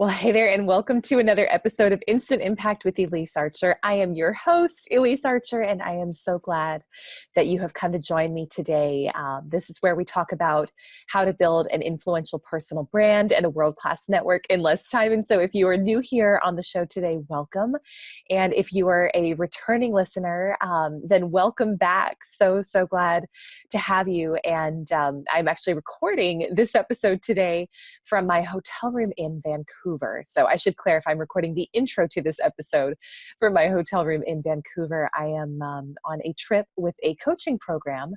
Well, hey there, and welcome to another episode of Instant Impact with Elyse Archer. I am your host, Elyse Archer, and I am so glad that you have come to join me today. This is where we talk about how to build an influential personal brand and a world-class network in less time. And so if you are new here on the show today, welcome. And if you are a returning listener, then welcome back. So glad to have you. And I'm actually recording this episode today from my hotel room in Vancouver. So I should clarify, I'm recording the intro to this episode from my hotel room in Vancouver. I am on a trip with a coaching program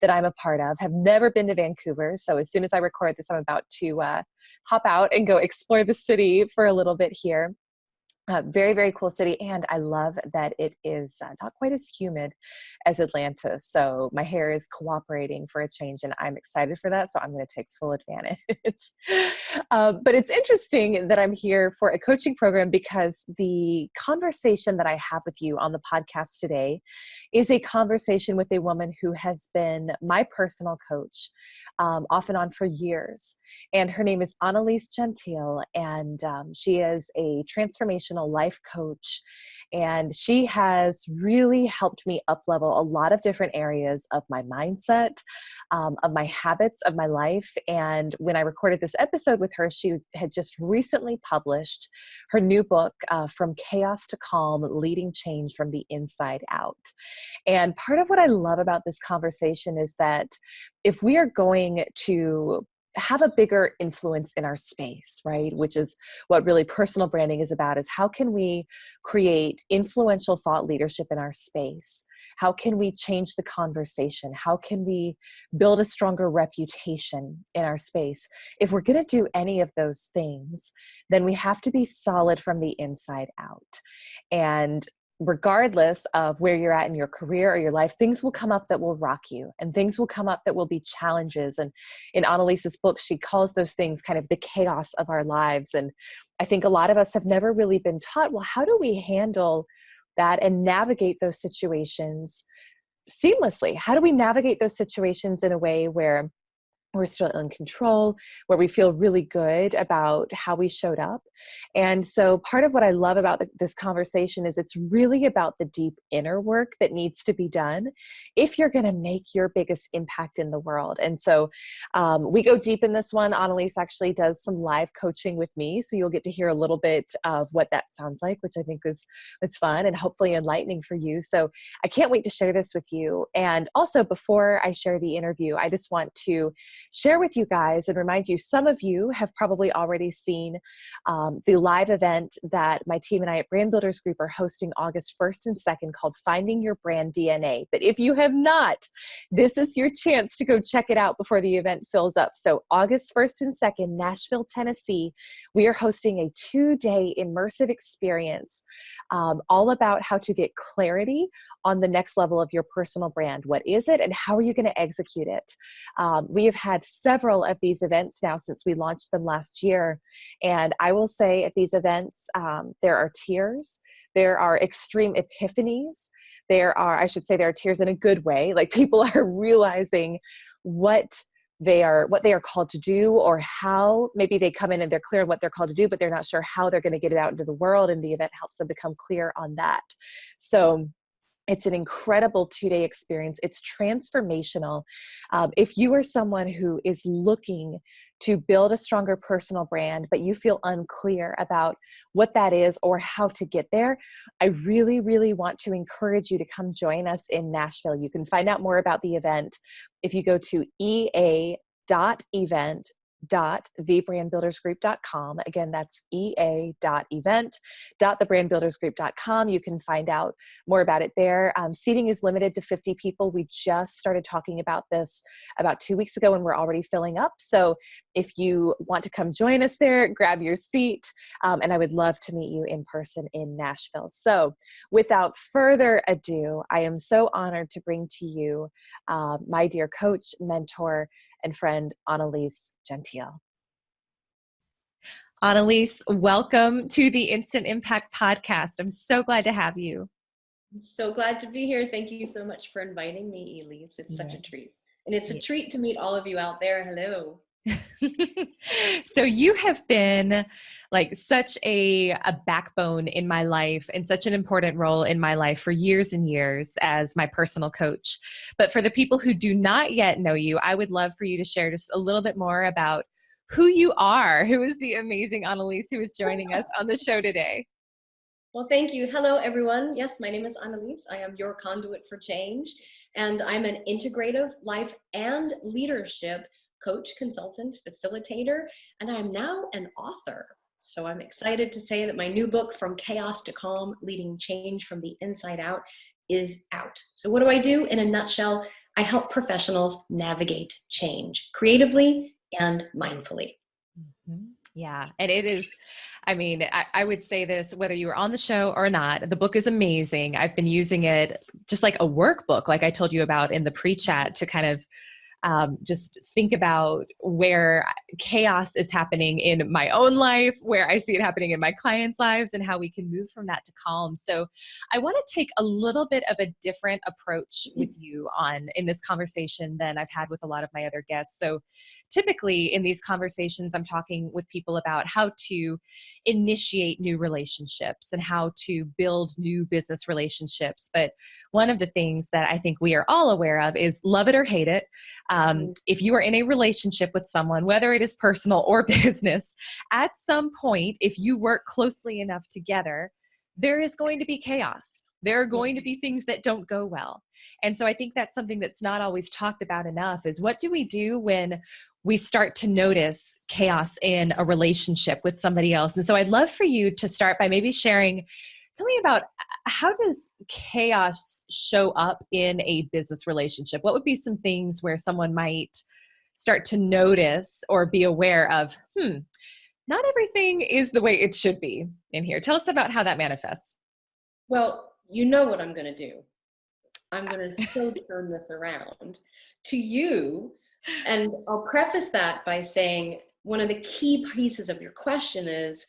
that I'm a part of. Have never been to Vancouver. So as soon as I record this, I'm about to hop out and go explore the city for a little bit here. Very cool city. And I love that it is not quite as humid as Atlanta. So my hair is cooperating for a change and I'm excited for that. So I'm going to take full advantage. But it's interesting that I'm here for a coaching program because the conversation that I have with you on the podcast today is a conversation with a woman who has been my personal coach off and on for years. And her name is Annelies Gentile. And she is a transformational life coach, and she has really helped me up-level a lot of different areas of my mindset, of my habits, of my life. And when I recorded this episode with her, she had just recently published her new book, From Chaos to Calm, Leading Change from the Inside Out. And part of what I love about this conversation is that if we are going to have a bigger influence in our space, right? Which is what really personal branding is about, is how can we create influential thought leadership in our space? How can we change the conversation? How can we build a stronger reputation in our space? If we're going to do any of those things, then we have to be solid from the inside out. And regardless of where you're at in your career or your life, things will come up that will rock you, and things will come up that will be challenges. And in Annelies's book, she calls those things kind of the chaos of our lives. And I think a lot of us have never really been taught, well, how do we handle that and navigate those situations seamlessly? How do we navigate those situations in a way where we're still in control, where we feel really good about how we showed up? And so part of what I love about this conversation is it's really about the deep inner work that needs to be done if you're going to make your biggest impact in the world. And so we go deep in this one. Annelies actually does some live coaching with me, so you'll get to hear a little bit of what that sounds like, which I think was fun and hopefully enlightening for you. So I can't wait to share this with you. And also, before I share the interview, I just want to share with you guys and remind you, some of you have probably already seen the live event that my team and I at Brand Builders Group are hosting August 1st and 2nd called Finding Your Brand DNA. But if you have not, this is your chance to go check it out before the event fills up. So August 1st and 2nd, Nashville, Tennessee, we are hosting a 2-day immersive experience all about how to get clarity on the next level of your personal brand. What is it and how are you going to execute it? We have had several of these events now since we launched them last year. And I will say at these events, there are tears, there are extreme epiphanies, there are tears in a good way. Like, people are realizing what they are called to do, or how maybe they come in and they're clear on what they're called to do, but they're not sure how they're going to get it out into the world. And the event helps them become clear on that. So it's an incredible 2-day experience. It's transformational. If you are someone who is looking to build a stronger personal brand, but you feel unclear about what that is or how to get there, I really want to encourage you to come join us in Nashville. You can find out more about the event if you go to ea.event.thebrandbuildersgroup.com. Again, that's ea.event.thebrandbuildersgroup.com. You can find out more about it there. Seating is limited to 50 people. We just started talking about this about 2 weeks ago, and we're already filling up. So if you want to come join us there, grab your seat. And I would love to meet you in person in Nashville. So without further ado, I am so honored to bring to you my dear coach, mentor, and friend, Annelies Gentile. Annelies, welcome to the Instant Impact Podcast. I'm so glad to have you. I'm so glad to be here. Thank you so much for inviting me, Elyse. It's such a treat. And it's a treat to meet all of you out there. Hello. So you have been like such a backbone in my life and such an important role in my life for years and years as my personal coach. But for the people who do not yet know you, I would love for you to share just a little bit more about who you are. Who is the amazing Annelies who is joining us on the show today? Well, thank you. Hello, everyone. Yes, my name is Annelies. I am your conduit for change, and I'm an integrative life and leadership coach, consultant, facilitator, and I'm now an author. So I'm excited to say that my new book, From Chaos to Calm, Leading Change from the Inside Out, is out. So what do I do? In a nutshell, I help professionals navigate change creatively and mindfully. Mhm. Yeah. And it is, I mean, I would say this, whether you were on the show or not, the book is amazing. I've been using it just like a workbook, like I told you about in the pre-chat, to kind of just think about where chaos is happening in my own life, where I see it happening in my clients' lives, and how we can move from that to calm. So I want to take a little bit of a different approach with you in this conversation than I've had with a lot of my other guests. So typically in these conversations, I'm talking with people about how to initiate new relationships and how to build new business relationships. But one of the things that I think we are all aware of is love it or hate it. If you are in a relationship with someone, whether it is personal or business, at some point, if you work closely enough together, there is going to be chaos. There are going to be things that don't go well. And so I think that's something that's not always talked about enough, is what do we do when we start to notice chaos in a relationship with somebody else? And so I'd love for you to start by maybe sharing. Tell me about, how does chaos show up in a business relationship? What would be some things where someone might start to notice or be aware of, not everything is the way it should be in here? Tell us about how that manifests. Well, you know what I'm going to do. I'm going to so turn this around to you. And I'll preface that by saying one of the key pieces of your question is,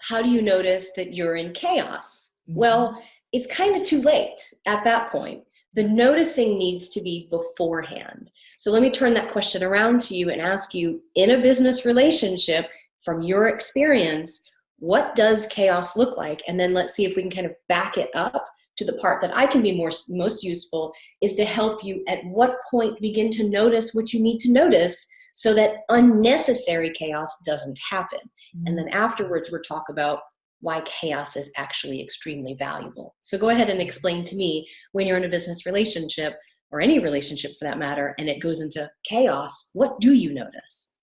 how do you notice that you're in chaos? Mm-hmm. Well, it's kind of too late at that point. The noticing needs to be beforehand. So let me turn that question around to you and ask you, in a business relationship, from your experience, what does chaos look like? And then let's see if we can kind of back it up to the part that I can be most useful, is to help you at what point begin to notice what you need to notice so that unnecessary chaos doesn't happen. And then afterwards, we'll talk about why chaos is actually extremely valuable. So go ahead and explain to me, when you're in a business relationship, or any relationship for that matter, and it goes into chaos, what do you notice?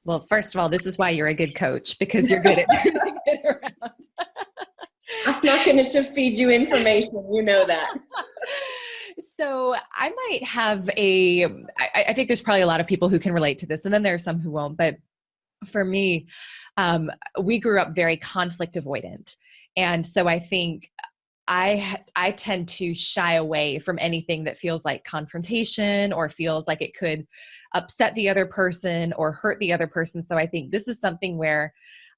Well, first of all, this is why you're a good coach, because you're good at turning it around. I'm not going to feed you information. You know that. So I might have I think there's probably a lot of people who can relate to this, and then there are some who won't. But for me, we grew up very conflict avoidant. And so I think I tend to shy away from anything that feels like confrontation or feels like it could upset the other person or hurt the other person. So I think this is something where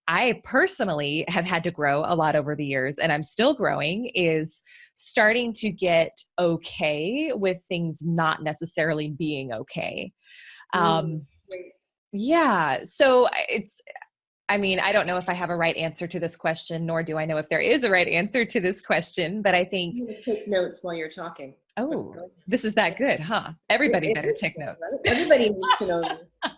I personally have had to grow a lot over the years, and I'm still growing, is starting to get okay with things not necessarily being okay. Yeah. So I don't know if I have a right answer to this question, nor do I know if there is a right answer to this question, but I think. I'm going to take notes while you're talking. Oh, this is that good, huh? Everybody better take notes. Right? Everybody needs to know this.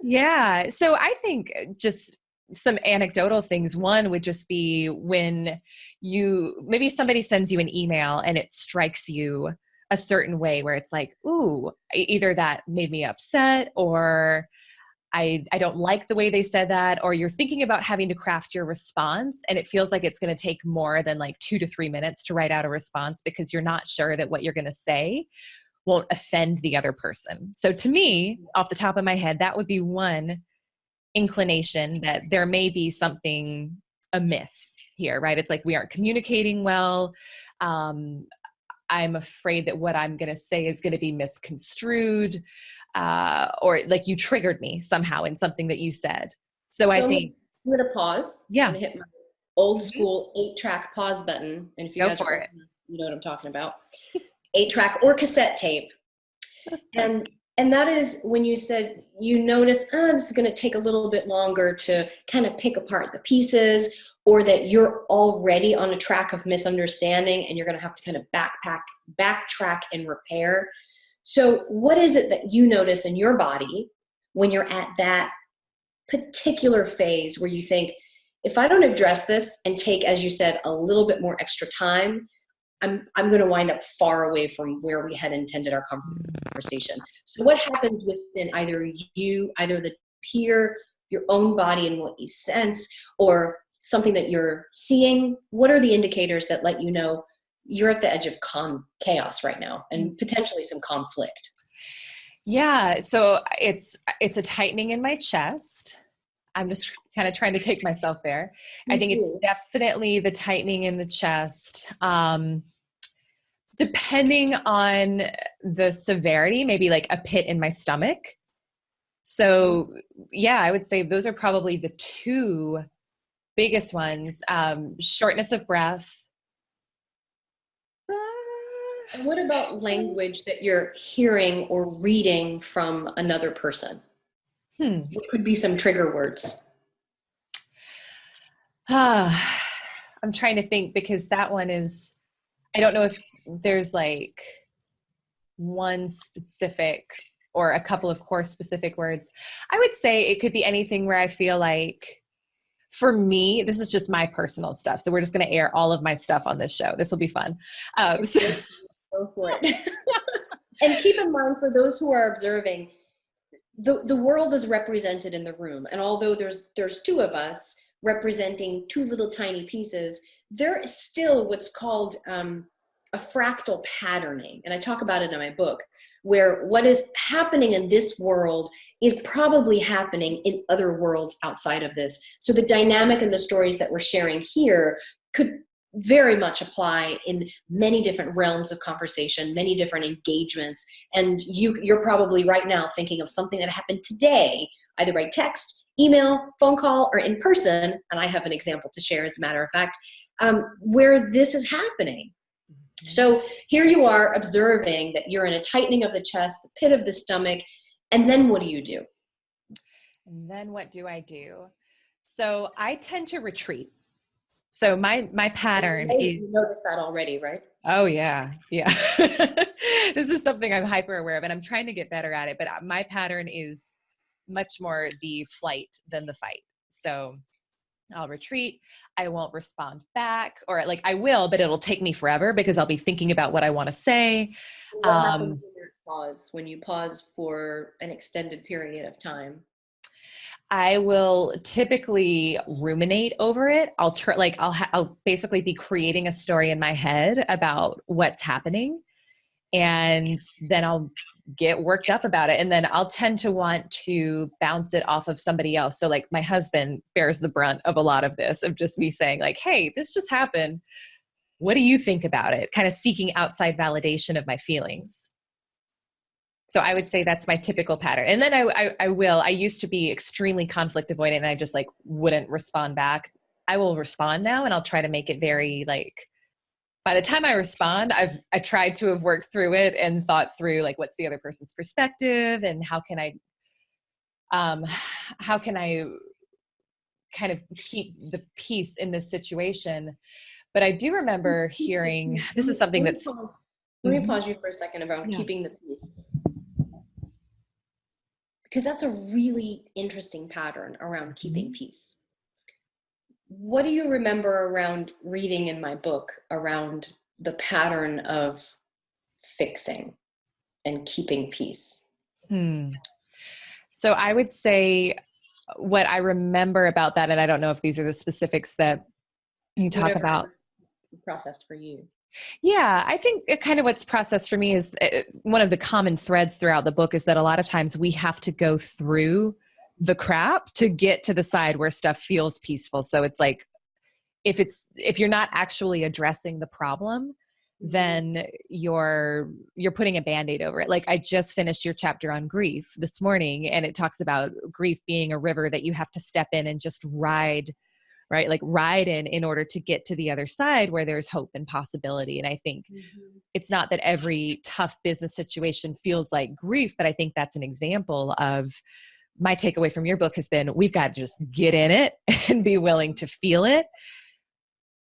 Yeah. So I think just some anecdotal things. One would just be when maybe somebody sends you an email and it strikes you a certain way where it's like, ooh, either that made me upset, or I don't like the way they said that, or you're thinking about having to craft your response and it feels like it's going to take more than like 2 to 3 minutes to write out a response because you're not sure that what you're going to say won't offend the other person. So to me, off the top of my head, that would be one inclination that there may be something amiss here, right? It's like we aren't communicating well. I'm afraid that what I'm going to say is going to be misconstrued, or like you triggered me somehow in something that you said. So I think I'm going to pause. Yeah. I'm going to hit my old school 8-track pause button. And if you guys are, you know what I'm talking about. 8-track or cassette tape. And And that is when you said you notice, this is going to take a little bit longer to kind of pick apart the pieces, or that you're already on a track of misunderstanding and you're going to have to kind of backtrack and repair. So what is it that you notice in your body when you're at that particular phase where you think, if I don't address this and take, as you said, a little bit more extra time, I'm going to wind up far away from where we had intended our conversation. So what happens within either the peer, your own body and what you sense, or something that you're seeing? What are the indicators that let you know you're at the edge of chaos right now and potentially some conflict? Yeah. So it's a tightening in my chest. I'm just kind of trying to take myself there. I think it's definitely the tightening in the chest. Depending on the severity, maybe like a pit in my stomach. So yeah, I would say those are probably the two biggest ones. Shortness of breath. And what about language that you're hearing or reading from another person? What could be some trigger words? I'm trying to think, because that one is, I don't know if there's like one specific or a couple of core specific words. I would say it could be anything where I feel like, for me, this is just my personal stuff. So we're just going to air all of my stuff on this show. This will be fun. Go for it. And keep in mind, for those who are observing, the world is represented in the room. And although there's two of us representing two little tiny pieces, there is still what's called a fractal patterning. And I talk about it in my book, where what is happening in this world is probably happening in other worlds outside of this. So the dynamic and the stories that we're sharing here could very much apply in many different realms of conversation, many different engagements. And you're probably right now thinking of something that happened today, either by text, email, phone call, or in person. And I have an example to share, as a matter of fact, where this is happening. So here you are observing that you're in a tightening of the chest, the pit of the stomach, and then what do you do? And then what do I do? So I tend to retreat. So my pattern is... You noticed that already, right? Oh yeah. Yeah. This is something I'm hyper aware of, and I'm trying to get better at it, but my pattern is much more the flight than the fight. So I'll retreat. I won't respond back, or like I will, but it'll take me forever because I'll be thinking about what I want to say. What happens in your pause, when you pause for an extended period of time? I will typically ruminate over it. I'll basically be creating a story in my head about what's happening, and then I'll get worked up about it. And then I'll tend to want to bounce it off of somebody else. So like my husband bears the brunt of a lot of this, of just me saying like, hey, this just happened. What do you think about it? Kind of seeking outside validation of my feelings. So I would say that's my typical pattern. And then I used to be extremely conflict avoidant, and I just like wouldn't respond back. I will respond now, and I'll try to make it very like, by the time I respond, I tried to have worked through it and thought through like, what's the other person's perspective, and how can I kind of keep the peace in this situation. But I do remember hearing, this is something that's... Let me pause you for a second about keeping the peace. Because that's a really interesting pattern around keeping peace. What do you remember around reading in my book around the pattern of fixing and keeping peace? So I would say what I remember about that, and I don't know if these are the specifics that you talk about. Processed for you. Yeah, I think kind of what's processed for me is one of the common threads throughout the book is that a lot of times we have to go through the crap to get to the side where stuff feels peaceful. So it's like, if you're not actually addressing the problem, then you're putting a Band-Aid over it. Like I just finished your chapter on grief this morning, and it talks about grief being a river that you have to step in and just ride right? Like ride in order to get to the other side where there's hope and possibility. And I think it's not that every tough business situation feels like grief, but I think that's an example of my takeaway from your book has been, we've got to just get in it and be willing to feel it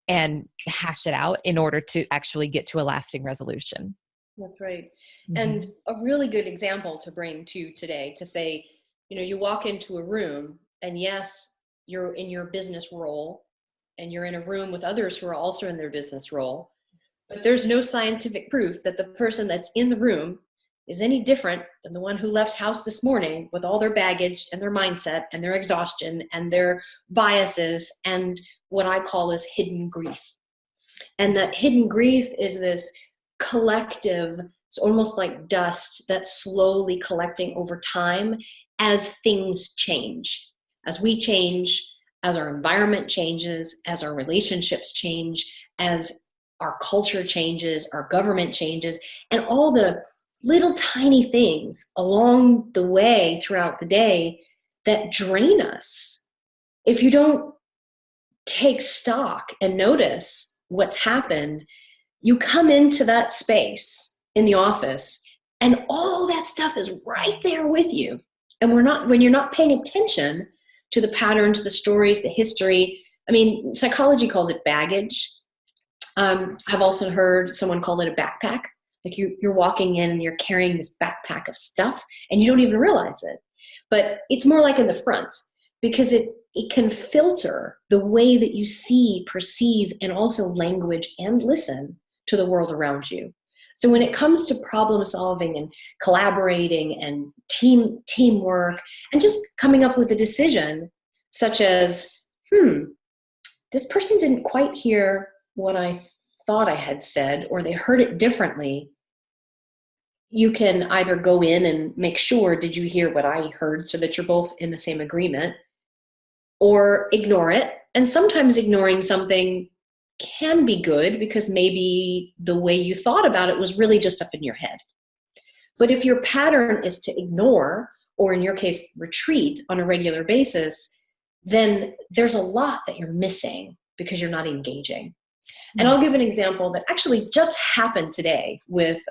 and hash it out in order to actually get to a lasting resolution. That's right. And a really good example to bring to today to say, you walk into a room and yes, you're in your business role and you're in a room with others who are also in their business role, but there's no scientific proof that the person that's in the room is any different than the one who left house this morning with all their baggage and their mindset and their exhaustion and their biases and what I call is hidden grief. And that hidden grief is this collective, it's almost like dust that's slowly collecting over time as things change. As we change, as our environment changes, as our relationships change, as our culture changes, our government changes, and all the little tiny things along the way throughout the day that drain us. If you don't take stock and notice what's happened, you come into that space in the office and all that stuff is right there with you. And when you're not paying attention to the patterns, the stories, the history, psychology calls it baggage. I've also heard someone call it a backpack. Like you're walking in and you're carrying this backpack of stuff and you don't even realize it. But it's more like in the front because it can filter the way that you see, perceive, and also language and listen to the world around you. So when it comes to problem solving and collaborating and teamwork and just coming up with a decision such as, this person didn't quite hear what I thought I had said, or they heard it differently, you can either go in and make sure, did you hear what I heard, so that you're both in the same agreement, or ignore it. And sometimes ignoring something can be good because maybe the way you thought about it was really just up in your head. But if your pattern is to ignore, or in your case, retreat on a regular basis, then there's a lot that you're missing because you're not engaging. And I'll give an example that actually just happened today with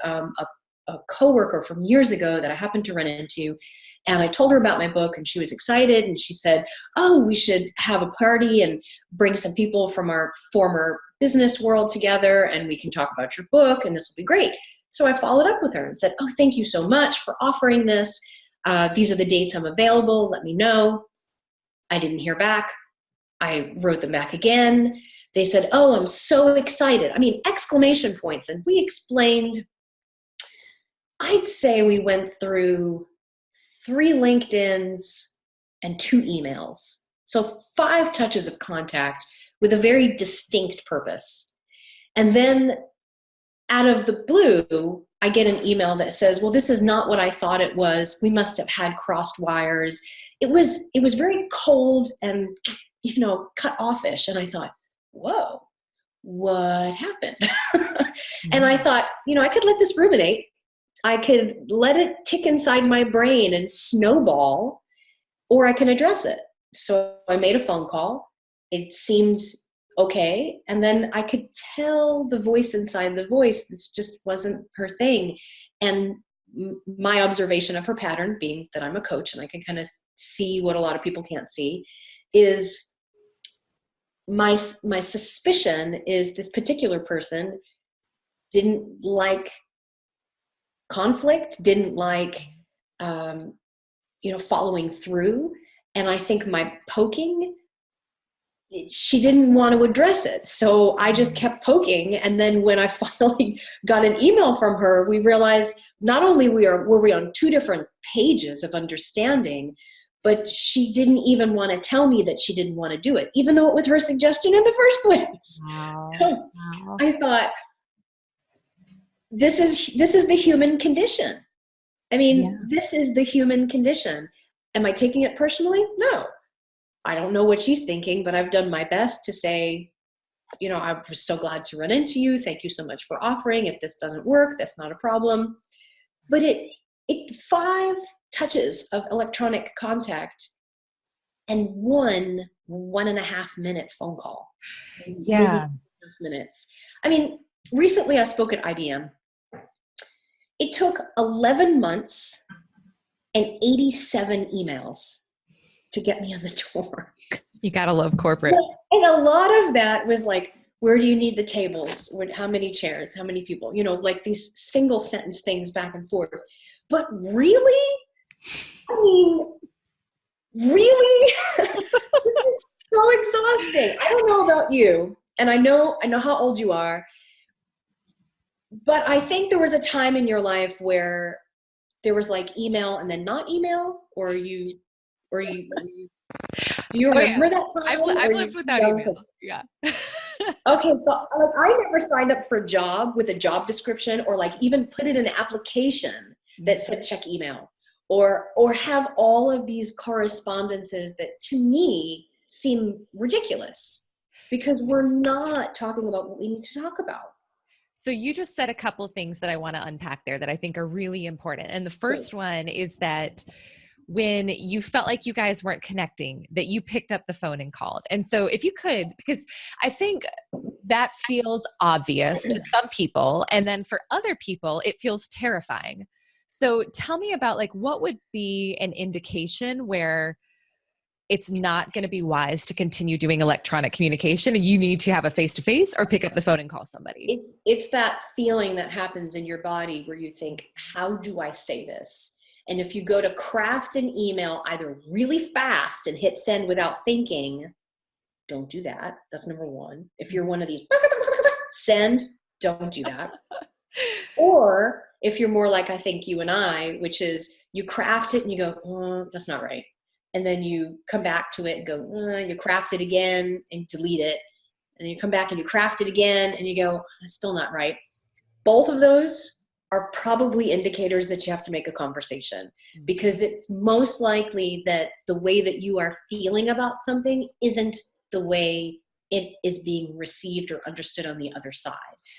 a coworker from years ago that I happened to run into. And I told her about my book and she was excited. And she said, oh, we should have a party and bring some people from our former business world together and we can talk about your book and this will be great. So I followed up with her and said, oh, thank you so much for offering this. These are the dates I'm available. Let me know. I didn't hear back. I wrote them back again. They said, oh, I'm so excited. Exclamation points. And we explained, I'd say we went through 3 LinkedIns and 2 emails. So 5 touches of contact with a very distinct purpose. And then out of the blue, I get an email that says, well, this is not what I thought it was. We must have had crossed wires. It was very cold and, cut offish. And I thought, whoa, what happened? And I thought, I could let this ruminate. I could let it tick inside my brain and snowball, or I can address it. So I made a phone call. It seemed okay. And then I could tell the voice inside the voice, this just wasn't her thing. And my observation of her pattern, being that I'm a coach and I can kind of see what a lot of people can't see, is my suspicion is this particular person didn't like conflict, didn't like, following through. And I think my poking, she didn't want to address it. So I just kept poking. And then when I finally got an email from her, we realized not only were we on 2 different pages of understanding, but she didn't even want to tell me that she didn't want to do it, even though it was her suggestion in the first place. Wow. So Wow. I thought, this is the human condition. This is the human condition. Am I taking it personally? No. I don't know what she's thinking, but I've done my best to say, I was so glad to run into you. Thank you so much for offering. If this doesn't work, that's not a problem. But it 5 touches of electronic contact and 1.5 minute phone call. Maybe Yeah. 2.5 minutes. I mean, recently I spoke at IBM. It took 11 months and 87 emails to get me on the door. You gotta love corporate. And a lot of that was like, where do you need the tables? How many chairs? How many people? Like these single sentence things back and forth. But really? I mean, really? This is so exhausting. I don't know about you, and I know how old you are, but I think there was a time in your life where there was like email and then not email, or you do you remember that time? I've lived without email. Yeah. Okay, so like, I never signed up for a job with a job description, or like even put in an application that said check email, or have all of these correspondences that to me seem ridiculous, because we're not talking about what we need to talk about. So you just said a couple things that I want to unpack there that I think are really important. And the first one is that when you felt like you guys weren't connecting, that you picked up the phone and called. And so if you could, because I think that feels obvious to some people, and then for other people, it feels terrifying. So tell me about like, what would be an indication where it's not going to be wise to continue doing electronic communication and you need to have a face-to-face or pick up the phone and call somebody? It's that feeling that happens in your body where you think, how do I say this? And if you go to craft an email either really fast and hit send without thinking, don't do that. That's number one. If you're one of these send, don't do that. Or if you're more like I think you and I, which is you craft it and you go, oh, that's not right. And then you come back to it and go, you craft it again and delete it. And then you come back and you craft it again and you go, that's still not right. Both of those are probably indicators that you have to make a conversation, because it's most likely that the way that you are feeling about something isn't the way it is being received or understood on the other side.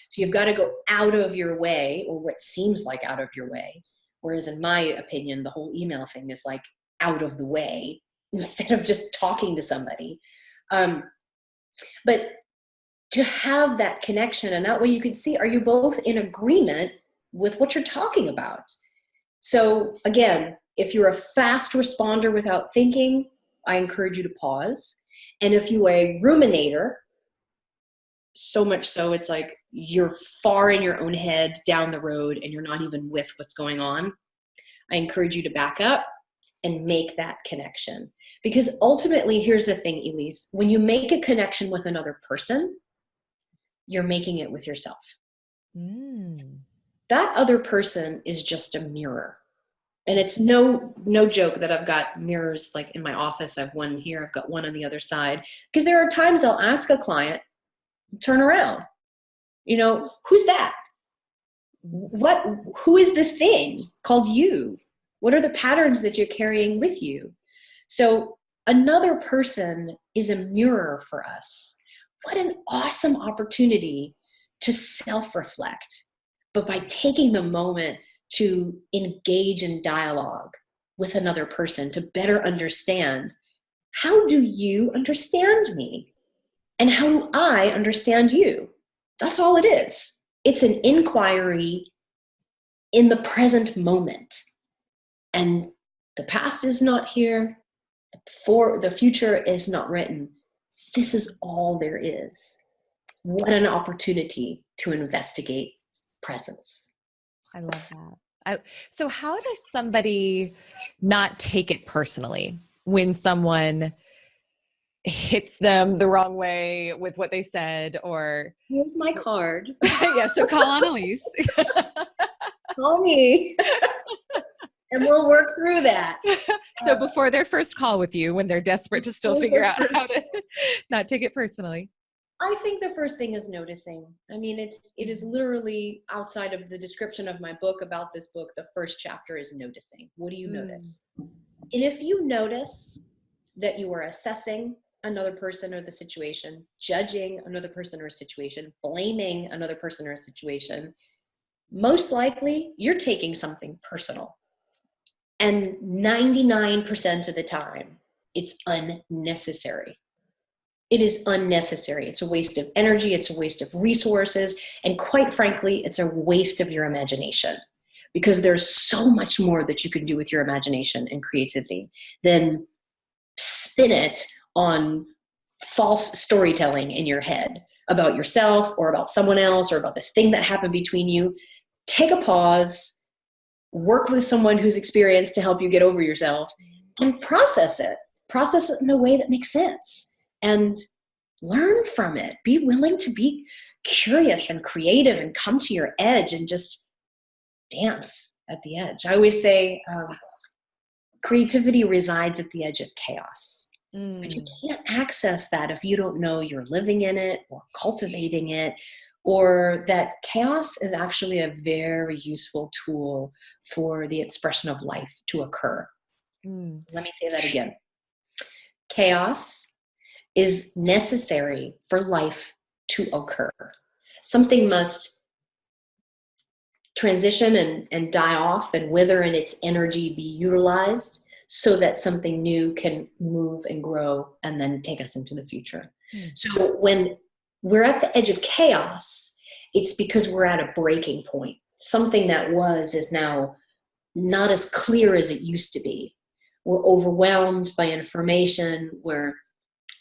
So you've got to go out of your way, or what seems like out of your way. Whereas in my opinion, the whole email thing is like out of the way instead of just talking to somebody. But to have that connection, and that way you can see, are you both in agreement with what you're talking about? So again, if you're a fast responder without thinking, I encourage you to pause. And if you are a ruminator, so much so it's like you're far in your own head down the road and you're not even with what's going on, I encourage you to back up and make that connection. Because ultimately, here's the thing, Elyse, when you make a connection with another person, you're making it with yourself. That other person is just a mirror. And it's no joke that I've got mirrors like in my office. I have one here, I've got one on the other side. Because there are times I'll ask a client, turn around. Who's that? Who is this thing called you? What are the patterns that you're carrying with you? So another person is a mirror for us. What an awesome opportunity to self-reflect. But by taking the moment to engage in dialogue with another person, to better understand, how do you understand me? And how do I understand you? That's all it is. It's an inquiry in the present moment. And the past is not here. The future is not written. This is all there is. What an opportunity to investigate presence. I love that. So how does somebody not take it personally when someone hits them the wrong way with what they said? Or here's my card. Yeah, so call Annelies. Call me. And we'll work through that. So before their first call with you, when they're desperate to still figure out how to not take it personally. I think the first thing is noticing. I mean, it is literally outside of the description of my book about this book. The first chapter is noticing. What do you notice? And if you notice that you are assessing another person or the situation, judging another person or a situation, blaming another person or a situation, most likely you're taking something personal. And 99% of the time, it's unnecessary. It is unnecessary. It's a waste of energy. It's a waste of resources. And quite frankly, it's a waste of your imagination, because there's so much more that you can do with your imagination and creativity than spin it on false storytelling in your head about yourself or about someone else or about this thing that happened between you. Take a pause, work with someone who's experienced to help you get over yourself, and process it. Process it in a way that makes sense and learn from it. Be willing to be curious and creative and come to your edge and just dance at the edge. I always say creativity resides at the edge of chaos. But you can't access that if you don't know you're living in it or cultivating it, or that chaos is actually a very useful tool for the expression of life to occur. Let me say that again. Chaos is necessary for life to occur. Something must transition and die off and wither and its energy be utilized so that something new can move and grow and then take us into the future. So when we're at the edge of chaos, it's because we're at a breaking point. Something that is now not as clear as it used to be. We're overwhelmed by information. We're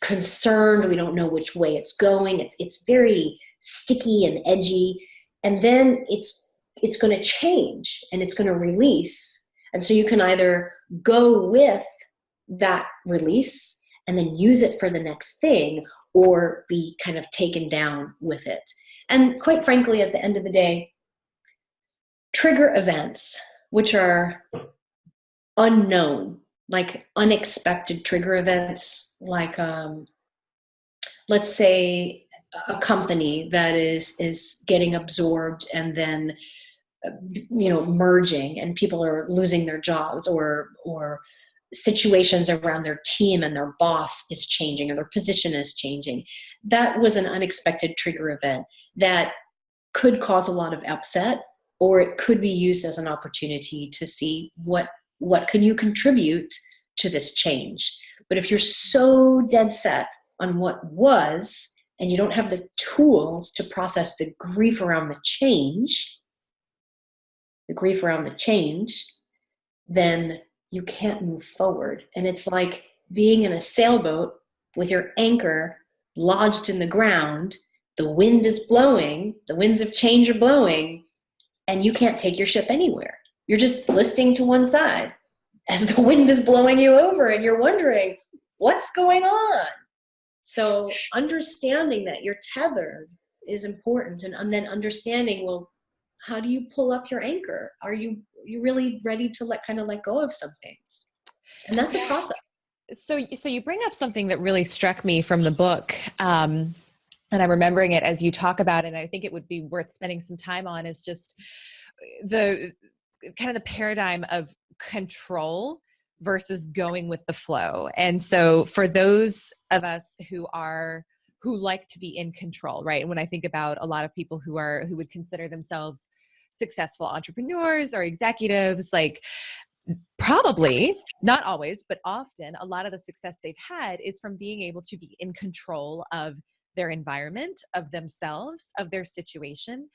concerned. We don't know which way it's going. It's very sticky and edgy. And then it's going to change and it's going to release. And so you can either go with that release and then use it for the next thing, or be kind of taken down with it. And quite frankly, at the end of the day, trigger events, which are unknown, like unexpected trigger events, like let's say a company that is getting absorbed and then merging, and people are losing their jobs, or situations around their team and their boss is changing or their position is changing. That was an unexpected trigger event that could cause a lot of upset, or it could be used as an opportunity to see what can you contribute to this change. But if you're so dead set on what was, and you don't have the tools to process the grief around the change, then you can't move forward. And it's like being in a sailboat with your anchor lodged in the ground. The wind is blowing, the winds of change are blowing, and you can't take your ship anywhere. You're just listing to one side as the wind is blowing you over, and you're wondering, what's going on? So understanding that you're tethered is important, and then understanding, well, how do you pull up your anchor? Are you really ready to let go of some things? And that's a process. So you bring up something that really struck me from the book, and I'm remembering it as you talk about it, and I think it would be worth spending some time on, is just the kind of the paradigm of control versus going with the flow. And so for those of us who like to be in control, right? When I think about a lot of people who would consider themselves successful entrepreneurs or executives, like probably, not always, but often, a lot of the success they've had is from being able to be in control of their environment, of themselves, of their situation.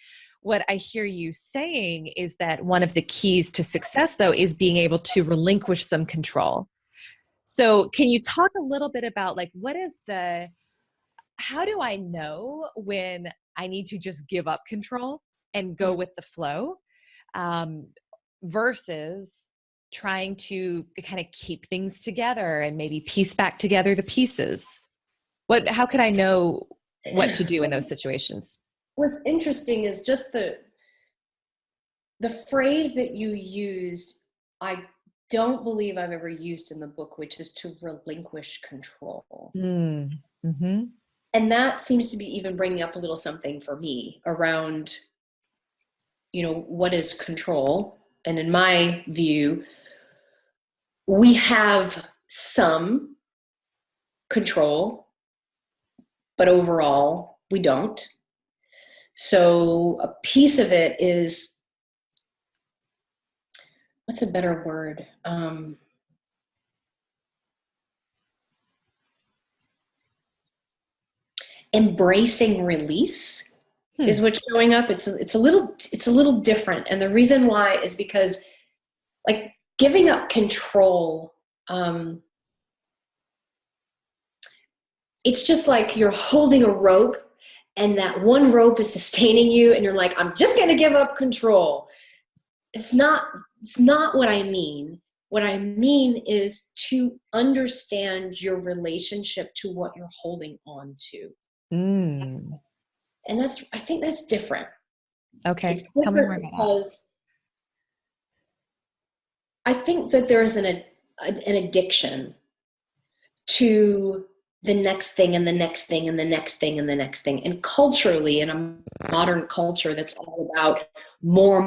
What I hear you saying is that one of the keys to success, though, is being able to relinquish some control. So can you talk a little bit about how do I know when I need to just give up control and go with the flow, versus trying to kind of keep things together and maybe piece back together the pieces? How could I know what to do in those situations? What's interesting is just the phrase that you used, I don't believe I've ever used in the book, which is to relinquish control. Mm-hmm. And that seems to be even bringing up a little something for me around, what is control? And in my view, we have some control, but overall we don't. So a piece of it is, what's a better word? Embracing release is what's showing up. It's a little different. And the reason why is because, like, giving up control, it's just like you're holding a rope and that one rope is sustaining you and you're like, I'm just going to give up control. It's not what I mean. What I mean is to understand your relationship to what you're holding on to. And I think that's different. Okay. It's different. Tell me more about because I think that there's an addiction to the next thing and the next thing and the next thing and the next thing. And culturally, in a modern culture that's all about more,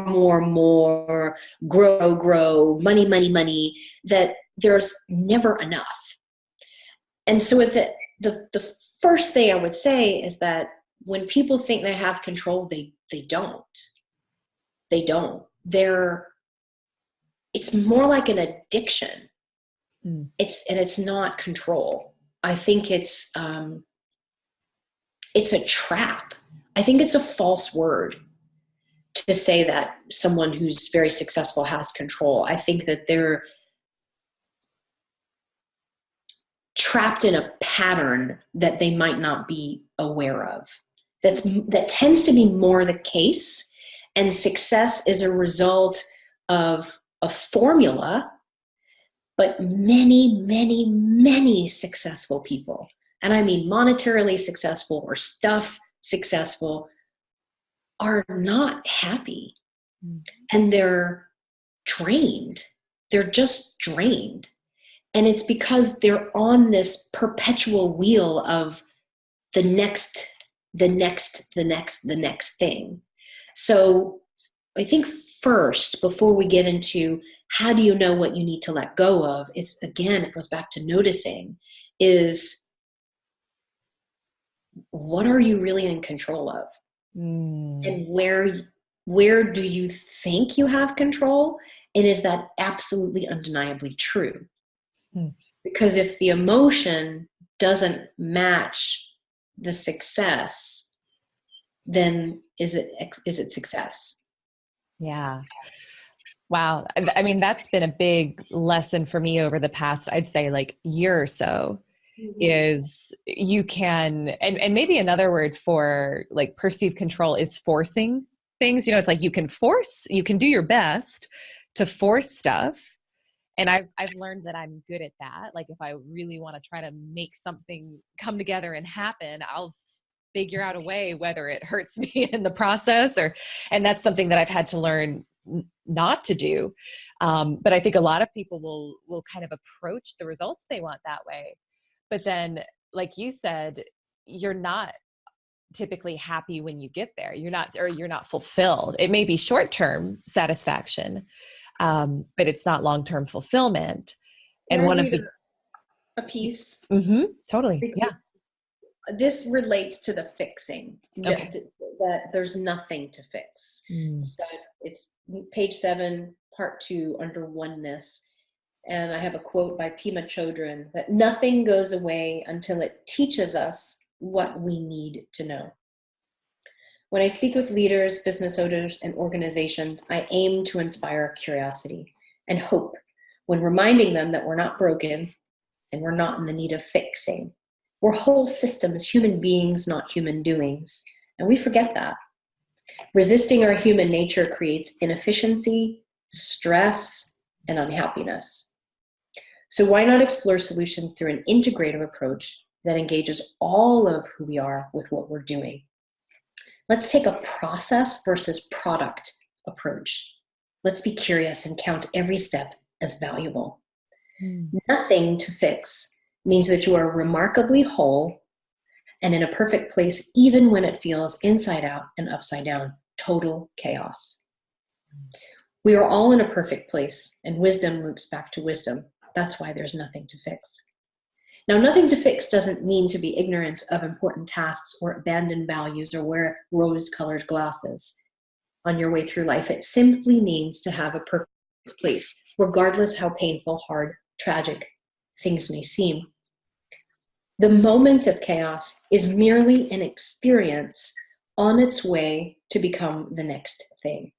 grow, money, that there's never enough. And so the first thing I would say is that when people think they have control, they don't. They don't. It's more like an addiction. It's not control. I think it's a trap. I think it's a false word to say that someone who's very successful has control. I think that they're trapped in a pattern that they might not be aware of. That tends to be more the case, and success is a result of a formula. But many successful people, and I mean monetarily successful or stuff successful, are not happy. And they're drained. They're just drained. And it's because they're on this perpetual wheel of the next thing. So I think first, before we get into how do you know what you need to let go of, it goes back to noticing, is what are you really in control of? And where do you think you have control? And is that absolutely undeniably true? Because if the emotion doesn't match the success, then is it success? Yeah. Wow. I mean, that's been a big lesson for me over the past, I'd say, like, year or so, is you can, and maybe another word for like perceived control is forcing things. It's like you can do your best to force stuff. And I've learned that I'm good at that. Like, if I really want to try to make something come together and happen, I'll figure out a way, whether it hurts me in the process and that's something that I've had to learn not to do. But I think a lot of people will kind of approach the results they want that way. But then, like you said, you're not typically happy when you get there. You're not fulfilled. It may be short-term satisfaction, but it's not long-term fulfillment. And one of a piece. Totally. Yeah. This relates to the fixing. Okay. That there's nothing to fix. So it's page 7, part 2, under oneness. And I have a quote by Pema Chodron that nothing goes away until it teaches us what we need to know. When I speak with leaders, business owners, and organizations, I aim to inspire curiosity and hope when reminding them that we're not broken and we're not in the need of fixing. We're whole systems, human beings, not human doings. And we forget that. Resisting our human nature creates inefficiency, stress, and unhappiness. So why not explore solutions through an integrative approach that engages all of who we are with what we're doing? Let's take a process versus product approach. Let's be curious and count every step as valuable. Nothing to fix means that you are remarkably whole and in a perfect place, even when it feels inside out and upside down, total chaos. We are all in a perfect place, and wisdom loops back to wisdom. That's why there's nothing to fix. Now, nothing to fix doesn't mean to be ignorant of important tasks or abandon values or wear rose-colored glasses on your way through life. It simply means to have a perfect place, regardless how painful, hard, tragic things may seem. The moment of chaos is merely an experience on its way to become the next thing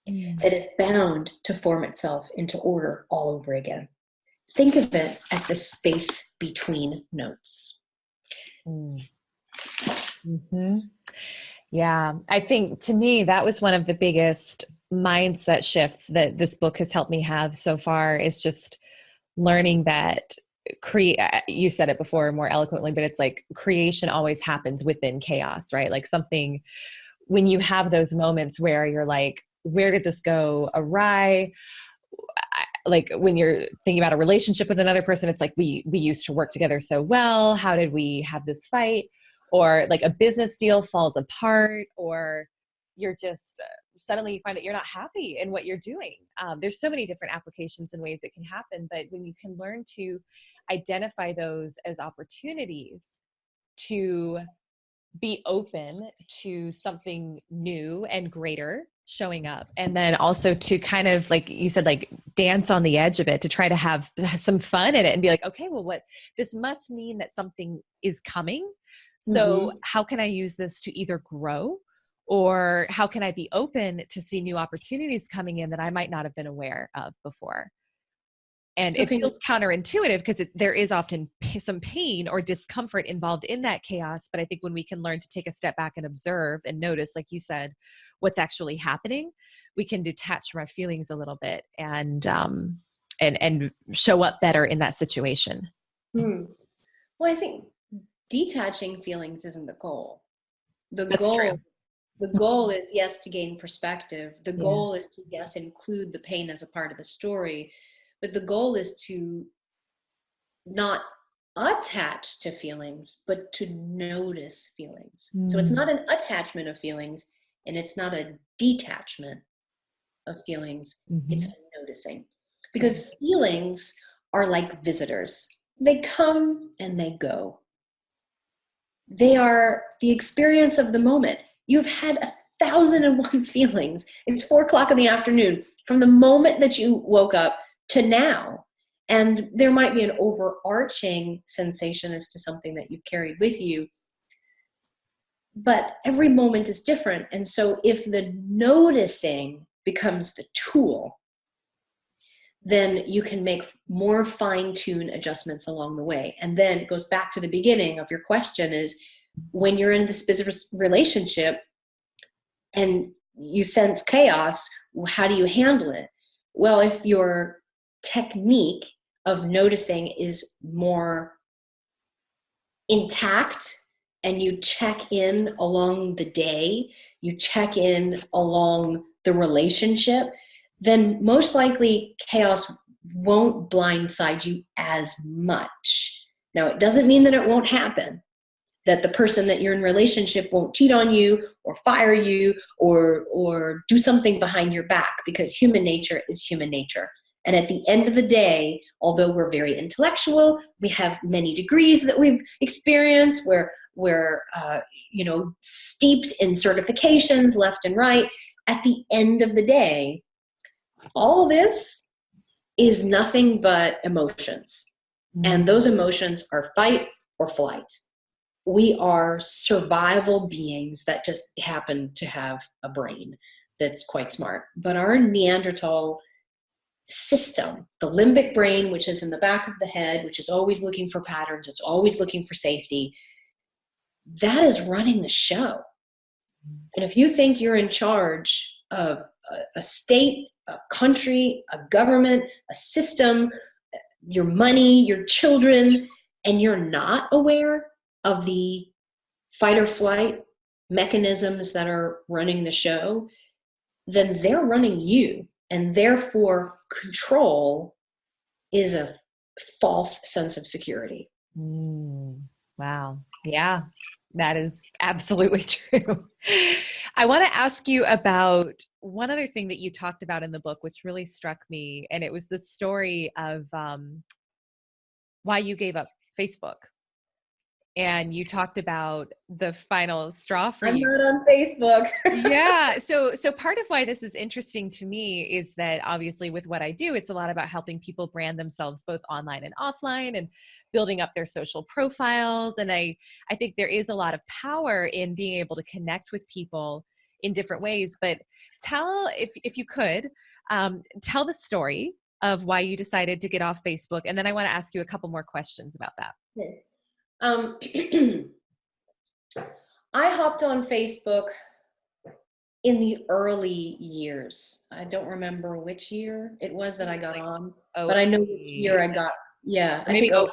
that is bound to form itself into order all over again. Think of it as the space between notes. Mm-hmm. Yeah, I think to me, that was one of the biggest mindset shifts that this book has helped me have so far, is just learning that you said it before more eloquently, but it's like creation always happens within chaos, right? Like something, when you have those moments where you're like, where did this go awry? Like when you're thinking about a relationship with another person, it's like, we used to work together so well. How did we have this fight? Or like a business deal falls apart, or you're just suddenly you find that you're not happy in what you're doing. There's so many different applications and ways it can happen, but when you can learn to identify those as opportunities to be open to something new and greater showing up, and then also to kind of, like you said, like dance on the edge of it, to try to have some fun in it and be like, okay, well, what this must mean that something is coming. So how can I use this to either grow, or how can I be open to see new opportunities coming in that I might not have been aware of before? And it feels counterintuitive because there is often some pain or discomfort involved in that chaos. But I think when we can learn to take a step back and observe and notice, like you said, what's actually happening, we can detach from our feelings a little bit and show up better in that situation. Well, I think detaching feelings isn't the goal. That's true. The goal is, yes, to gain perspective. The goal is to, yes, include the pain as a part of the story. But the goal is to not attach to feelings, but to notice feelings. So it's not an attachment of feelings, and it's not a detachment of feelings. It's a noticing. Because feelings are like visitors. They come and they go. They are the experience of the moment. You've had 1,001 feelings. It's 4:00 in the afternoon from the moment that you woke up to now. And there might be an overarching sensation as to something that you've carried with you. But every moment is different. And so if the noticing becomes the tool, then you can make more fine-tuned adjustments along the way. And then it goes back to the beginning of your question, is when you're in this business relationship and you sense chaos, how do you handle it? Well, if your technique of noticing is more intact, and you check in along the day, you check in along the relationship, then most likely chaos won't blindside you as much. Now, it doesn't mean that it won't happen, that the person that you're in relationship won't cheat on you or fire you or do something behind your back, because human nature is human nature. And at the end of the day, although we're very intellectual, we have many degrees that we've experienced, we're steeped in certifications left and right. At the end of the day, all this is nothing but emotions. And those emotions are fight or flight. We are survival beings that just happen to have a brain that's quite smart. But our Neanderthal system, the limbic brain, which is in the back of the head, which is always looking for patterns, it's always looking for safety, that is running the show. And if you think you're in charge of a state, a country, a government, a system, your money, your children, and you're not aware of the fight or flight mechanisms that are running the show, then they're running you. And therefore, control is a false sense of security. Wow. Yeah, that is absolutely true. I want to ask you about one other thing that you talked about in the book, which really struck me. And it was the story of why you gave up Facebook. and you talked about the final straw for I'm you. not on Facebook. Yeah. So part of why this is interesting to me is that obviously with what I do, it's a lot about helping people brand themselves both online and offline and building up their social profiles. And I think there is a lot of power in being able to connect with people in different ways. But tell, if you could, tell the story of why you decided to get off Facebook. And then I want to ask you a couple more questions about that. Okay. I hopped on Facebook in the early years. I don't remember which year it was that I got on, but I know which year I got. Yeah, I Maybe think oh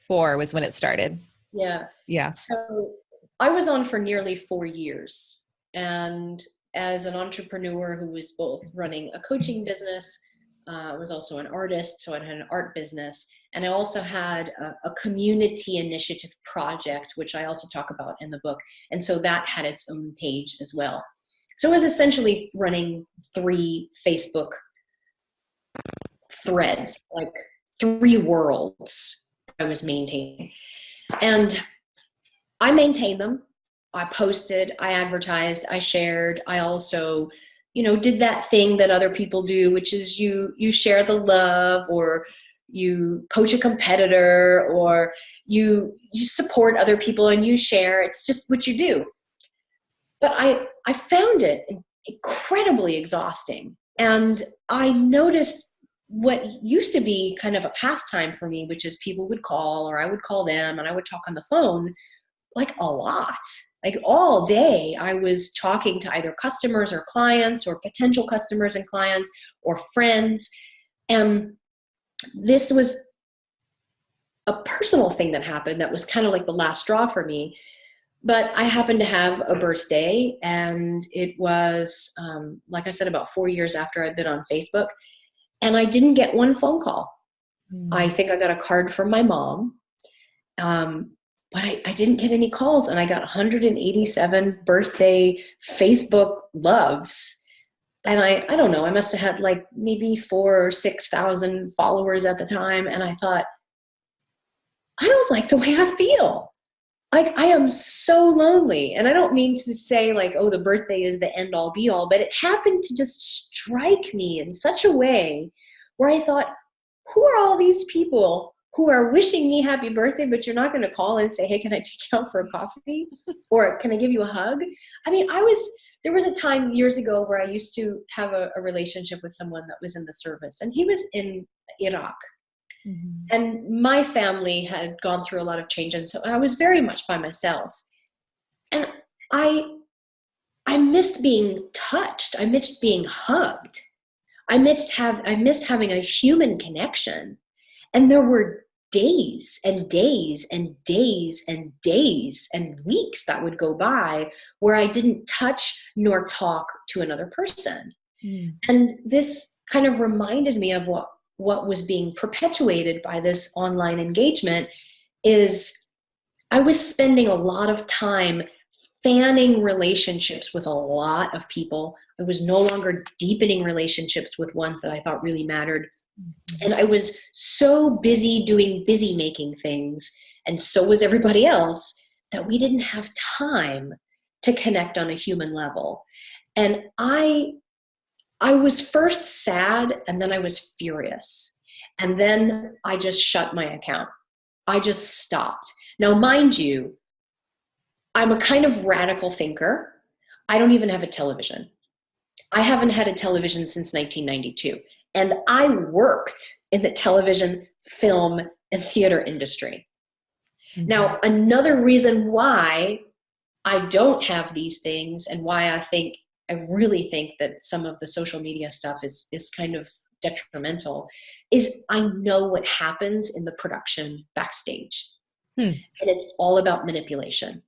04 was when it started. yeah. Yeah. So I was on for nearly 4 years, and as an entrepreneur who was both running a coaching business, I was also an artist, so I had an art business, and I also had a community initiative project, which I also talk about in the book, and so that had its own page as well. So I was essentially running 3 Facebook threads, like 3 worlds I was maintaining. And I maintained them. I posted, I advertised, I shared. I also, did that thing that other people do, which is you share the love, or you poach a competitor, or you support other people and you share. It's just what you do. But I found it incredibly exhausting. And I noticed what used to be kind of a pastime for me, which is people would call or I would call them and I would talk on the phone like a lot. Like all day I was talking to either customers or clients or potential customers and clients or friends. And this was a personal thing that happened that was kind of like the last straw for me. But I happened to have a birthday, and it was, like I said, about 4 years after I'd been on Facebook, and I didn't get one phone call. I think I got a card from my mom, but I didn't get any calls, and I got 187 birthday Facebook loves. And I don't know, I must have had like maybe 4,000 or 6,000 followers at the time, and I thought, I don't like the way I feel. Like, I am so lonely. And I don't mean to say like, oh, the birthday is the end all be all, but it happened to just strike me in such a way where I thought, who are all these people who are wishing me happy birthday, but you're not going to call and say, hey, can I take you out for a coffee? Or can I give you a hug? I mean, there was a time years ago where I used to have a relationship with someone that was in the service, and he was in Iraq. Mm-hmm. And my family had gone through a lot of change, and so I was very much by myself. And I missed being touched. I missed being hugged. I missed having a human connection. And there were days and days and days and days and weeks that would go by where I didn't touch nor talk to another person. Mm. And this kind of reminded me of what was being perpetuated by this online engagement is I was spending a lot of time fanning relationships with a lot of people. I was no longer deepening relationships with ones that I thought really mattered. And I was so busy doing busy making things, and so was everybody else, that we didn't have time to connect on a human level. And I was first sad, and then I was furious. And then I just shut my account. I just stopped. Now, mind you, I'm a kind of radical thinker. I don't even have a television. I haven't had a television since 1992. And I worked in the television, film, and theater industry. Mm-hmm. Now, another reason why I don't have these things, and why I really think that some of the social media stuff is kind of detrimental, is I know what happens in the production backstage. And it's all about manipulation.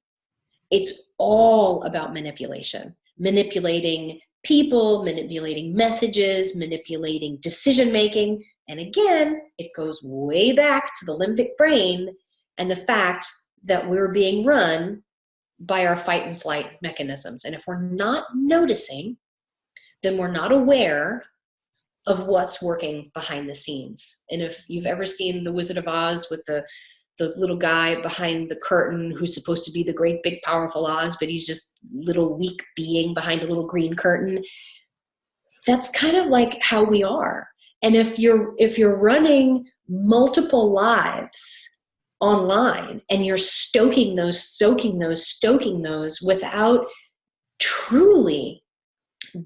It's all about manipulation. Manipulating people, manipulating messages, manipulating decision-making. And again, it goes way back to the limbic brain and the fact that we're being run by our fight and flight mechanisms. And if we're not noticing, then we're not aware of what's working behind the scenes. And if you've ever seen The Wizard of Oz with the the little guy behind the curtain who's supposed to be the great big powerful Oz, but he's just little weak being behind a little green curtain. That's kind of like how we are. And if you're running multiple lives online and you're stoking those without truly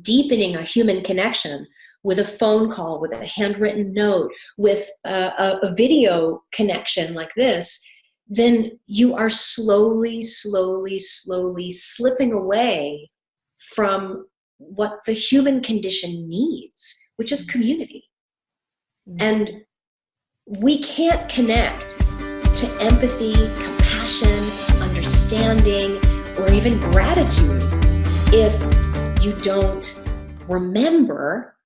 deepening a human connection with a phone call, with a handwritten note, with a video connection like this, then you are slowly slipping away from what the human condition needs, which is community. And we can't connect to empathy, compassion, understanding, or even gratitude if you don't remember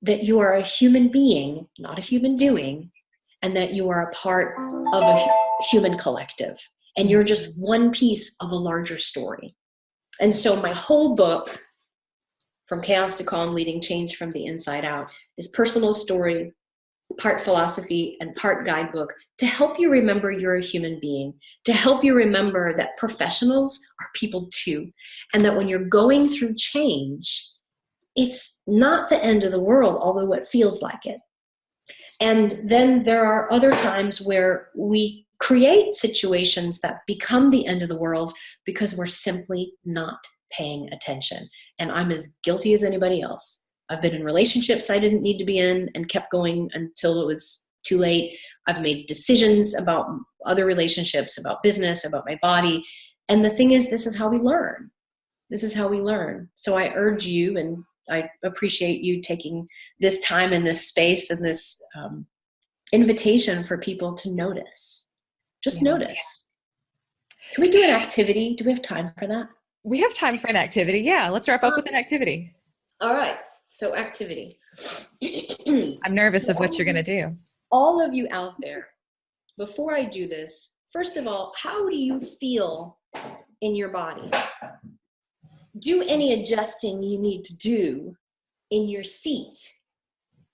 that you are a human being, not a human doing, and that you are a part of a human collective. And you're just one piece of a larger story. And so my whole book, From Chaos to Calm, Leading Change from the Inside Out, is personal story, part philosophy, and part guidebook to help you remember you're a human being, to help you remember that professionals are people too, and that when you're going through change, it's not the end of the world, although it feels like it. And then there are other times where we create situations that become the end of the world because we're simply not paying attention. And I'm as guilty as anybody else. I've been in relationships I didn't need to be in and kept going until it was too late. I've made decisions about other relationships, about business, about my body. And the thing is, this is how we learn. This is how we learn. So I urge you, and I appreciate you taking this time in this space and this invitation for people to notice. Just notice. Can we do an activity? Do we have time for that? We have time for an activity. Yeah, let's wrap up with an activity. All right. So activity. I'm nervous of what you're going to do. All of you out there, before I do this, first of all, how do you feel in your body? Do any adjusting you need to do in your seat,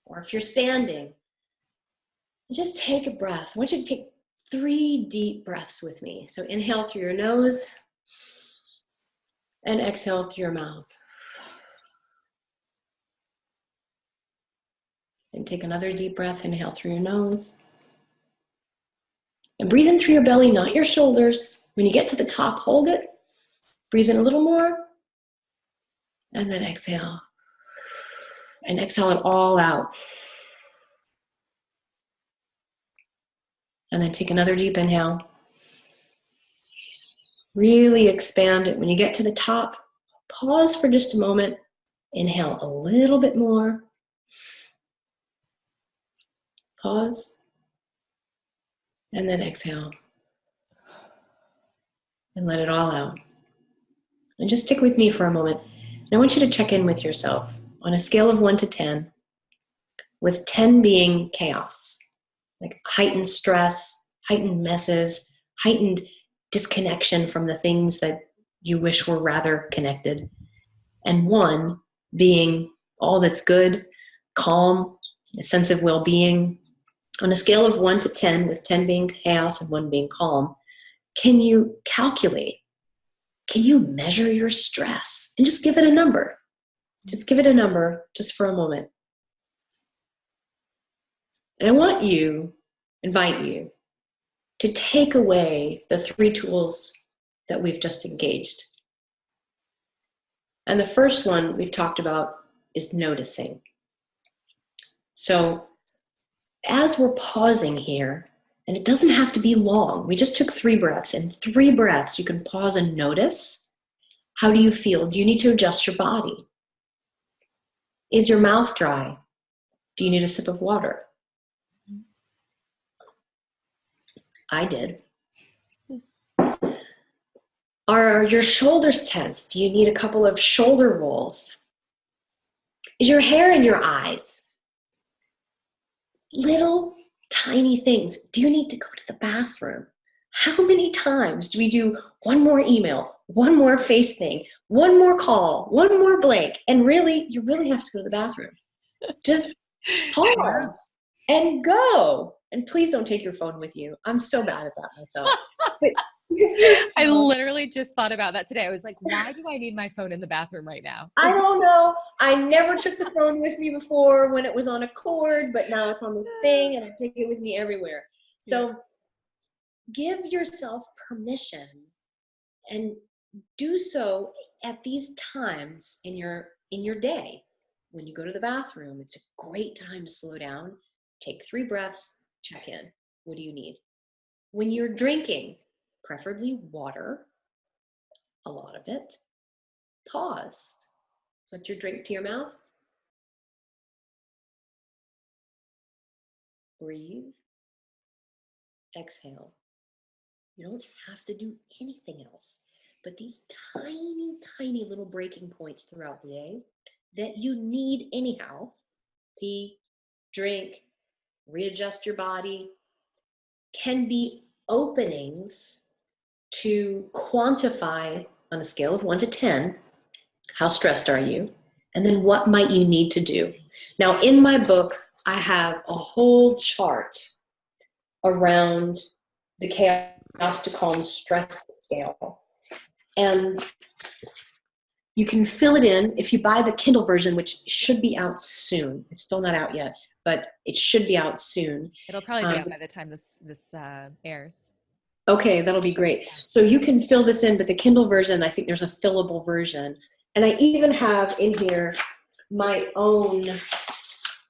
or if you're standing. Just take a breath. I want you to take 3 deep breaths with me. So inhale through your nose and exhale through your mouth. And take another deep breath. Inhale through your nose. And breathe in through your belly, not your shoulders. When you get to the top, hold it. Breathe in a little more. And then exhale. And exhale it all out. And then take another deep inhale. Really expand it. When you get to the top, pause for just a moment. Inhale a little bit more. Pause. And then exhale. And let it all out. And just stick with me for a moment. And I want you to check in with yourself on a scale of 1 to 10, with 10 being chaos, like heightened stress, heightened messes, heightened disconnection from the things that you wish were rather connected, and 1 being all that's good, calm, a sense of well-being. On a scale of 1 to 10, with 10 being chaos and 1 being calm, can you calculate? Can you measure your stress? And just give it a number. Just give it a number just for a moment. And I want you, invite you, to take away the 3 tools that we've just engaged. And the first one we've talked about is noticing. So as we're pausing here, and it doesn't have to be long, we just took 3 breaths. In 3 breaths, you can pause and notice. How do you feel? Do you need to adjust your body? Is your mouth dry? Do you need a sip of water? I did. Are your shoulders tense? Do you need a couple of shoulder rolls? Is your hair in your eyes? Little tiny things. Do you need to go to the bathroom? How many times do we do one more email, one more face thing, one more call, one more blank, and really, you really have to go to the bathroom? Just pause and go. And please don't take your phone with you. I'm so bad at that myself. But I literally just thought about that today. I was like, why do I need my phone in the bathroom right now? I don't know. I never took the phone with me before when it was on a cord, but now it's on this thing and I take it with me everywhere. So give yourself permission and do so at these times in your day. When you go to the bathroom, it's a great time to slow down, take 3 breaths, check in. What do you need? When you're drinking, preferably water, a lot of it, pause. Put your drink to your mouth. Breathe. Exhale. You don't have to do anything else. But these tiny, tiny little breaking points throughout the day that you need anyhow, pee, drink, readjust your body, can be openings to quantify on a scale of 1 to 10, how stressed are you? And then what might you need to do? Now, in my book, I have a whole chart around the chaos to calm stress scale. And you can fill it in if you buy the Kindle version, which should be out soon. It's still not out yet, but it should be out soon. It'll probably be out by the time this airs. Okay, that'll be great. So you can fill this in, but the Kindle version, I think there's a fillable version. And I even have in here my own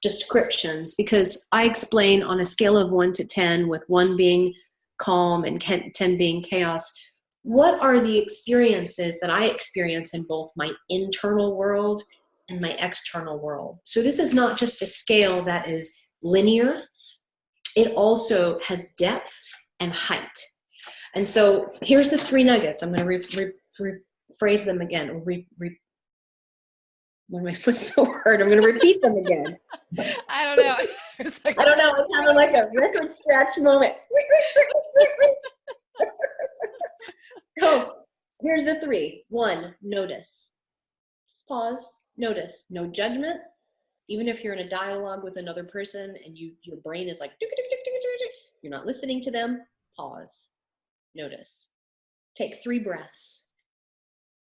descriptions, because I explain on a scale of 1 to 10, with 1 being calm and 10 being chaos, what are the experiences that I experience in both my internal world and my external world. So this is not just a scale that is linear. It also has depth and height. And so here's the 3 nuggets. I'm going to rephrase them again. What's the word? I'm going to repeat them again. I don't know. I don't know. I'm having like a record scratch moment. So here's the 3. 1, notice. Just pause. Notice. No judgment. Even if you're in a dialogue with another person and your brain is like, you're not listening to them, pause. Notice. Take 3 breaths.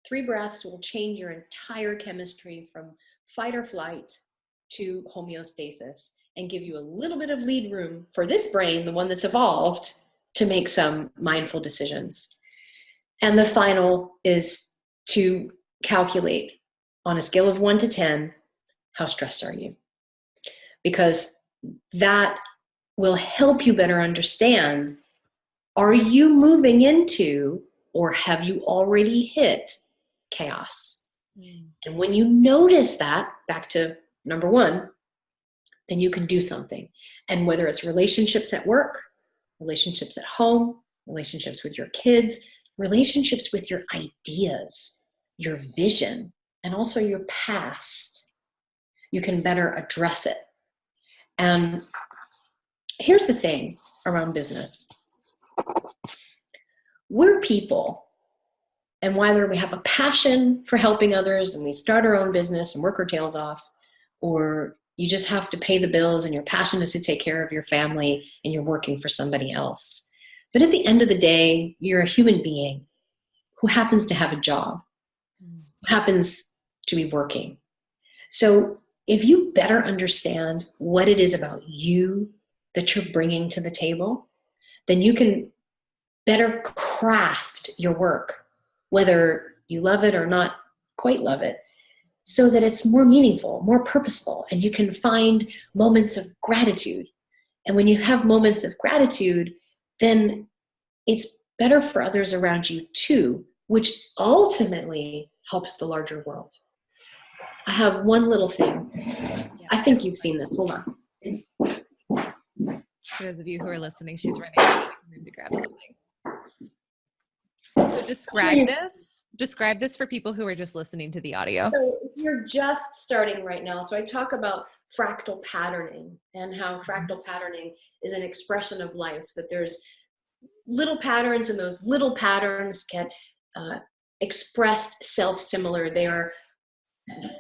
3 breaths will change your entire chemistry from fight or flight to homeostasis and give you a little bit of lead room for this brain, the one that's evolved, to make some mindful decisions. And the final is to calculate on a scale of 1 to 10, how stressed are you? Because that will help you better understand, are you moving into, or have you already hit, chaos? And when you notice that, back to number 1, then you can do something. And whether it's relationships at work, relationships at home, relationships with your kids, relationships with your ideas, your vision, and also your past, you can better address it. And here's the thing around business. We're people. And whether we have a passion for helping others and we start our own business and work our tails off, or you just have to pay the bills and your passion is to take care of your family and you're working for somebody else. But at the end of the day, you're a human being who happens to have a job, who happens to be working. So if you better understand what it is about you that you're bringing to the table, then you can better craft your work, whether you love it or not quite love it, so that it's more meaningful, more purposeful, and you can find moments of gratitude. And when you have moments of gratitude, then it's better for others around you too, which ultimately helps the larger world. I have one little thing. I think you've seen this. Hold on. For those of you who are listening, she's running to the room to grab something. So describe this for people who are just listening to the audio. So if you're just starting right now, so I talk about fractal patterning and how fractal patterning is an expression of life, that there's little patterns and those little patterns get expressed self-similar. They are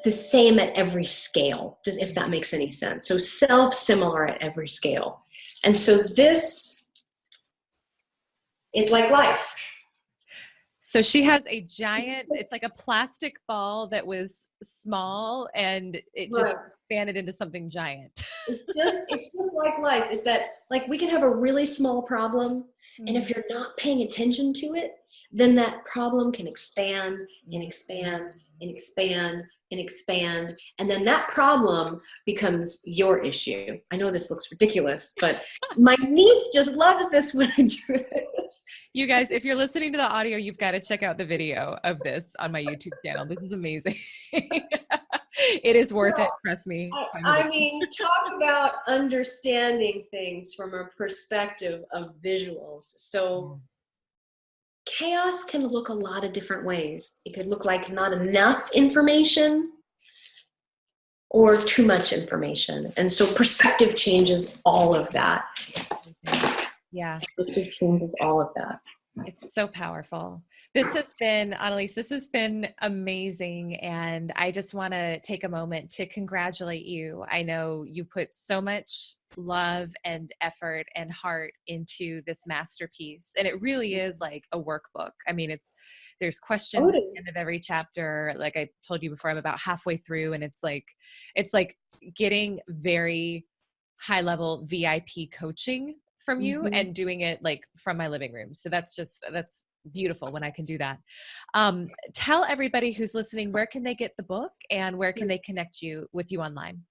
the same at every scale, just if that makes any sense. So self-similar at every scale. And so this is like life. So she has a giant, it's like a plastic ball that was small and it just expanded into something giant. It's just like life, is that like we can have a really small problem, and if you're not paying attention to it, then that problem can expand and expand and expand and expand, and then that problem becomes your issue. I know this looks ridiculous, but my niece just loves this when I do this. You guys, if you're listening to the audio, you've got to check out the video of this on my YouTube channel. This is amazing. It is worth it, trust me. I mean, talk about understanding things from a perspective of visuals. So chaos can look a lot of different ways. It could look like not enough information or too much information. And so perspective changes all of that. Yeah. Perspective changes all of that. It's so powerful. This has been, Annelies, this has been amazing. And I just want to take a moment to congratulate you. I know you put so much love and effort and heart into this masterpiece. And it really is like a workbook. I mean, there's questions at the end of every chapter. Like I told you before, I'm about halfway through, and it's like getting very high level VIP coaching from you and doing it like from my living room. So that's beautiful when I can do that. Tell everybody who's listening, where can they get the book and where can they connect with you online?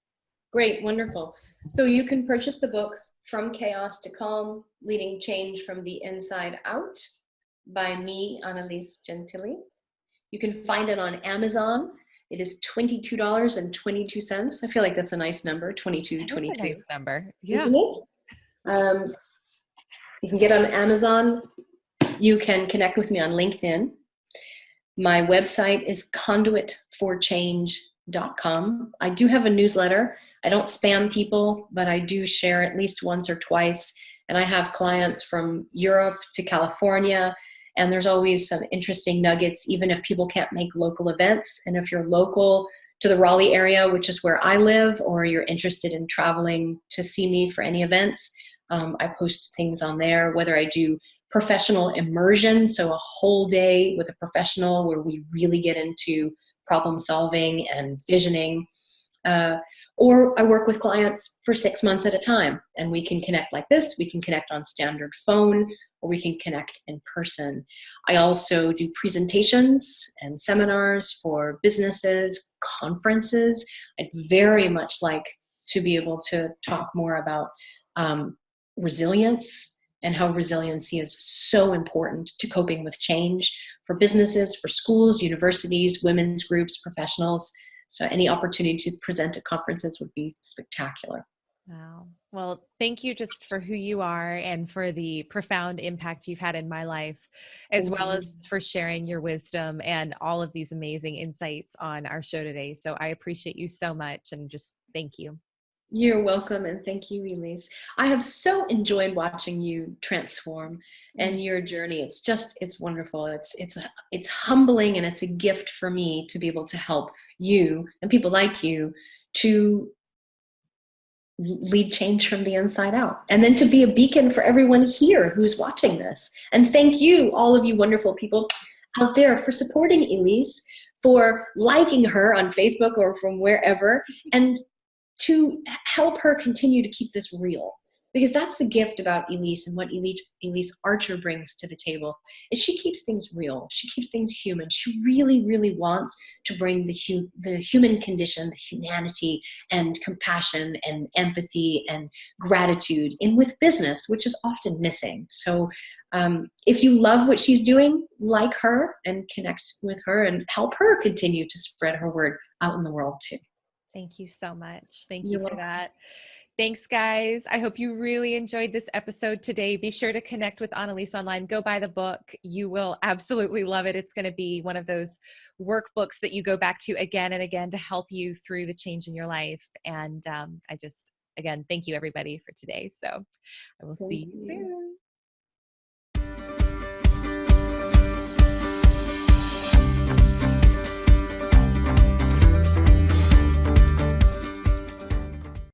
Great. Wonderful. So you can purchase the book, From Chaos to Calm, Leading Change from the Inside Out, by me, Annelies Gentile. You can find it on Amazon. It is $22.22. I feel like that's a nice number, 22.22. That's a nice number. Yeah. Isn't it? You can get on Amazon. You can connect with me on LinkedIn. My website is conduitforchange.com. I do have a newsletter. I don't spam people, but I do share at least once or twice. And I have clients from Europe to California. And there's always some interesting nuggets, even if people can't make local events. And if you're local to the Raleigh area, which is where I live, or you're interested in traveling to see me for any events, I post things on there, whether I do professional immersion, so a whole day with a professional where we really get into problem solving and visioning, or I work with clients for 6 months at a time, and we can connect like this. We can connect on standard phone, or we can connect in person. I also do presentations and seminars for businesses, conferences. I'd very much like to be able to talk more about resilience and how resiliency is so important to coping with change for businesses, for schools, universities, women's groups, professionals. So any opportunity to present at conferences would be spectacular. Wow. Well, thank you just for who you are and for the profound impact you've had in my life, as well as for sharing your wisdom and all of these amazing insights on our show today. So I appreciate you so much, and just thank you. You're welcome, and thank you, Elyse. I have so enjoyed watching you transform and your journey. It's wonderful. It's humbling, and it's a gift for me to be able to help you and people like you to lead change from the inside out, and then to be a beacon for everyone here who's watching this. And thank you, all of you wonderful people out there, for supporting Elyse, for liking her on Facebook or from wherever, and to help her continue to keep this real. Because that's the gift about Elyse, and what Elyse Archer brings to the table is she keeps things real. She keeps things human. She really, really wants to bring the human condition, the humanity and compassion and empathy and gratitude in with business, which is often missing. So if you love what she's doing, like her and connect with her and help her continue to spread her word out in the world too. Thank you so much. Thank you for that. Thanks, guys. I hope you really enjoyed this episode today. Be sure to connect with Annelies online. Go buy the book. You will absolutely love it. It's going to be one of those workbooks that you go back to again and again to help you through the change in your life. And again, thank you everybody for today. So I will see you soon.